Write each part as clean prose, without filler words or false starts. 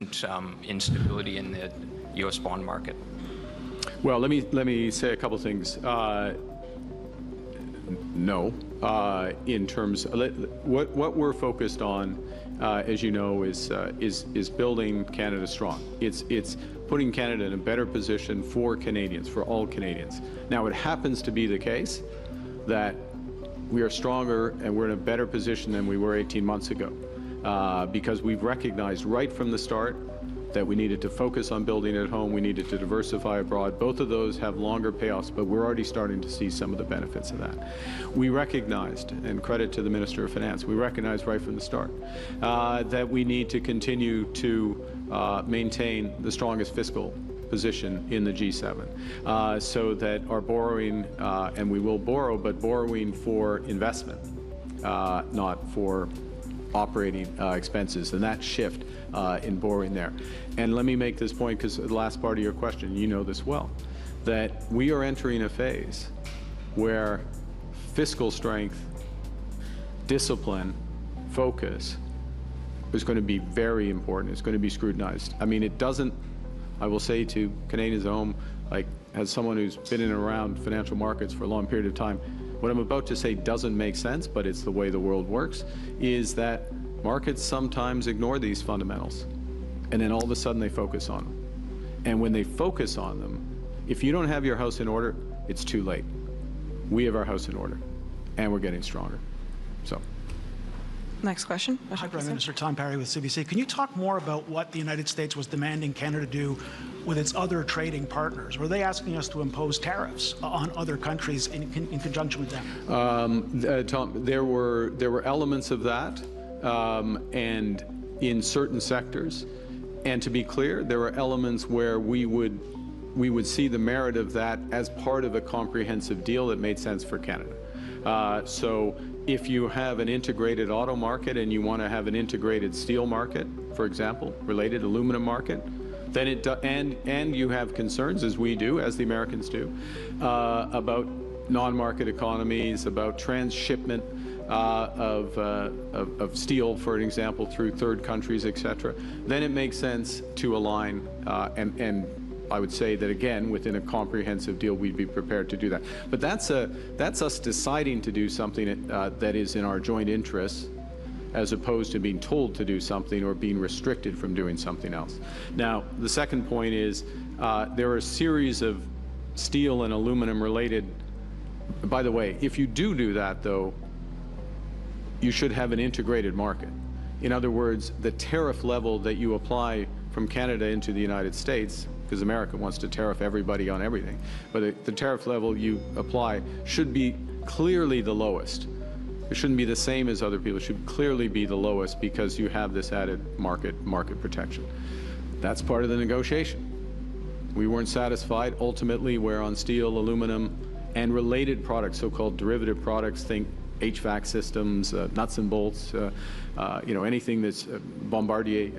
instability in the U.S. bond market? Well, let me say a couple things. No, in terms what we're focused on, as you know, is building Canada strong. It's putting Canada in a better position for Canadians, for all Canadians. Now, it happens to be the case that we are stronger and we're in a better position than we were 18 months ago, because we've recognized right from the start that we needed to focus on building at home, we needed to diversify abroad. Both of those have longer payoffs, but we're already starting to see some of the benefits of that. We recognized, and credit to the Minister of Finance, we recognized right from the start that we need to continue to maintain the strongest fiscal position in the G7, so that our borrowing, and we will borrow, but borrowing for investment, not for operating expenses, and that shift in borrowing there. And let me make this point, because the last part of your question, you know this well, that we are entering a phase where fiscal strength, discipline, focus is going to be very important. It's going to be scrutinized. I mean, it doesn't, I will say to Canadians at home, like as someone who's been in and around financial markets for a long period of time, what I'm about to say doesn't make sense, but it's the way the world works, is that markets sometimes ignore these fundamentals, and then all of a sudden they focus on them. And when they focus on them, if you don't have your house in order, it's too late. We have our house in order, and we're getting stronger. So. Next question. Hi, Prime Minister. Tom Parry with CBC. Can you talk more about what the United States was demanding Canada do with its other trading partners? Were they asking us to impose tariffs on other countries in conjunction with them? Tom, there were elements of that, and in certain sectors. And to be clear, there were elements where we would see the merit of that as part of a comprehensive deal that made sense for Canada. So if you have an integrated auto market and you want to have an integrated steel market, for example, related aluminum market, then and you have concerns, as we do, as the Americans do, about non-market economies, about transshipment of steel, for example, through third countries, etc., then it makes sense to align and I would say that, again, within a comprehensive deal, we'd be prepared to do that. But that's us deciding to do something that is in our joint interests, as opposed to being told to do something or being restricted from doing something else. Now, the second point is there are a series of steel and aluminum related. By the way, if you do that, though, you should have an integrated market. In other words, the tariff level that you apply from Canada into the United States, because America wants to tariff everybody on everything, but the tariff level you apply should be clearly the lowest. It shouldn't be the same as other people. It should clearly be the lowest, because you have this added market protection. That's part of the negotiation. We weren't satisfied. Ultimately, we're on steel, aluminum, and related products, so-called derivative products. Think HVAC systems, nuts and bolts, anything that's Bombardier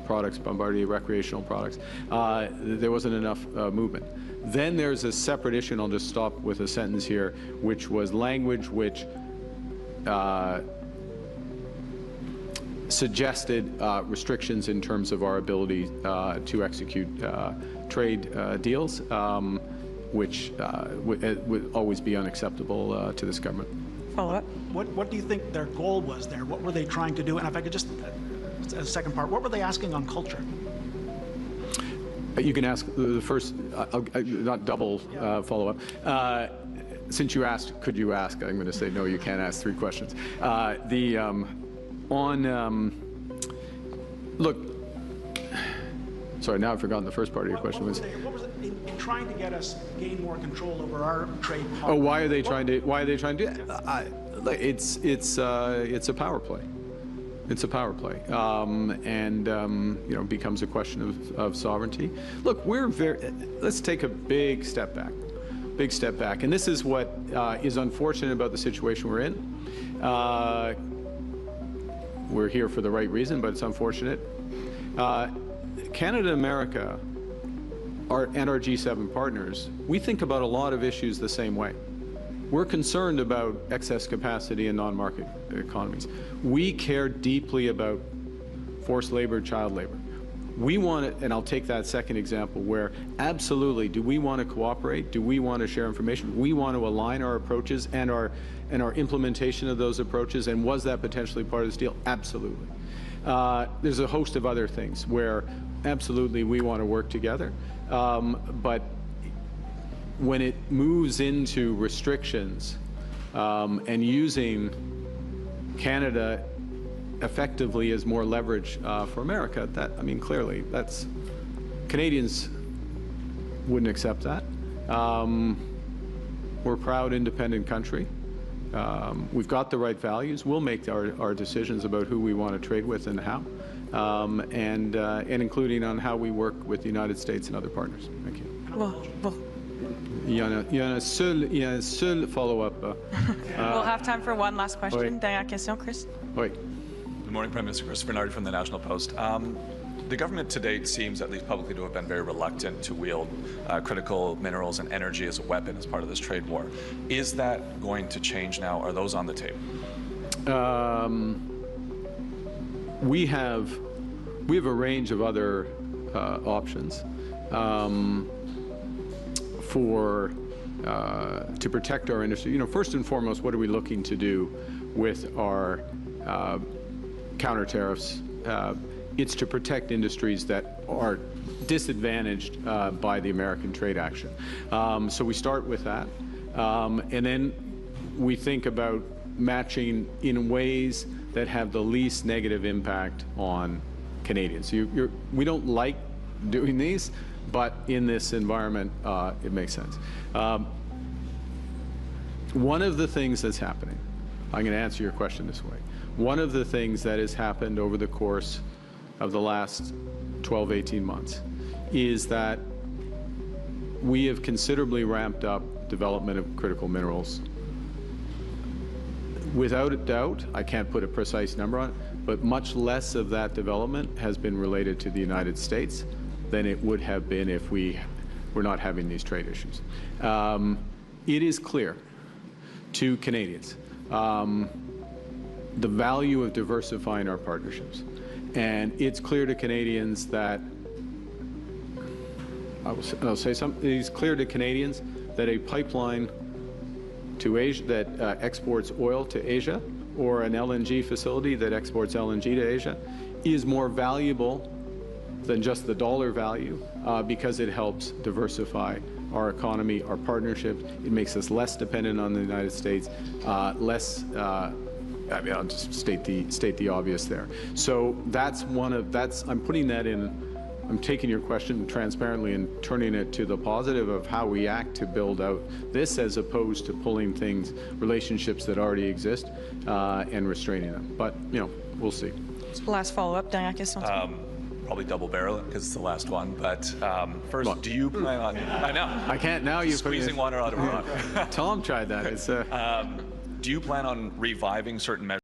products, Bombardier recreational products. There wasn't enough movement. Then there's a separate issue, and I'll just stop with a sentence here, which was language which suggested restrictions in terms of our ability to execute trade deals, which would always be unacceptable to this government. Follow-up. What do you think their goal was there? What were they trying to do? And if I could just, a second part, what were they asking on culture? You can ask the first, not double follow-up. Since you asked, could you ask? I'm going to say no, you can't ask 3 questions. Look, sorry, now I've forgotten the first part of your question. What was it in trying to get us gain more control over our trade policy? Oh, why are they trying to do that? It's a power play. It's a power play, and becomes a question of sovereignty. Look, let's take a big step back. And this is what is unfortunate about the situation we're in. We're here for the right reason, but it's unfortunate. Canada and America and our G7 partners, we think about a lot of issues the same way. We're concerned about excess capacity in non-market economies. We care deeply about forced labor, child labor. we want to, and I'll take that second example where absolutely, do we want to cooperate? Do we want to share information? We want to align our approaches and our implementation of those approaches, and was that potentially part of this deal? Absolutely. There's a host of other things where absolutely we want to work together, but when it moves into restrictions and using Canada effectively as more leverage for America, that, I mean, clearly, that's, Canadians wouldn't accept that. We're a proud, independent country. We've got the right values. We'll make our decisions about who we want to trade with and how, and including on how we work with the United States and other partners. Thank you. Well, Il y a un seul follow-up. we'll have time for one last question. Oui. Dernière question, Chris. Oui. Good morning, Prime Minister. Chris Bernardi from the National Post. The government to date seems, at least publicly, to have been very reluctant to wield critical minerals and energy as a weapon as part of this trade war. Is that going to change now? Are those on the table? We have a range of other options to protect our industry. You know, first and foremost, what are we looking to do with our counter tariffs? It's to protect industries that are disadvantaged by the American trade action. So we start with that, and then we think about matching in ways that have the least negative impact on Canadians. We don't like doing these, but in this environment, it makes sense. One of the things that's happening, I'm going to answer your question this way. One of the things that has happened over the course of the last 12, 18 months is that we have considerably ramped up development of critical minerals. Without a doubt, I can't put a precise number on it, but much less of that development has been related to the United States than it would have been if we were not having these trade issues. It is clear to Canadians the value of diversifying our partnerships. And it's clear to Canadians that, I'll say something, it's clear to Canadians that a pipeline to Asia that exports oil to Asia, or an LNG facility that exports LNG to Asia, is more valuable than just the dollar value because it helps diversify our economy, our partnerships. It makes us less dependent on the United States, less. I mean, I'll just state the obvious there. So that's I'm putting that in. I'm taking your question transparently and turning it to the positive of how we act to build out this, as opposed to pulling relationships that already exist, and restraining them. But, you know, we'll see. Last follow-up. Dernière question. Probably double barrel because it's the last one. But first, do you plan on? I know. I can't now. You're squeezing water out of a rock. Tom tried that. It's. Do you plan on reviving certain measures?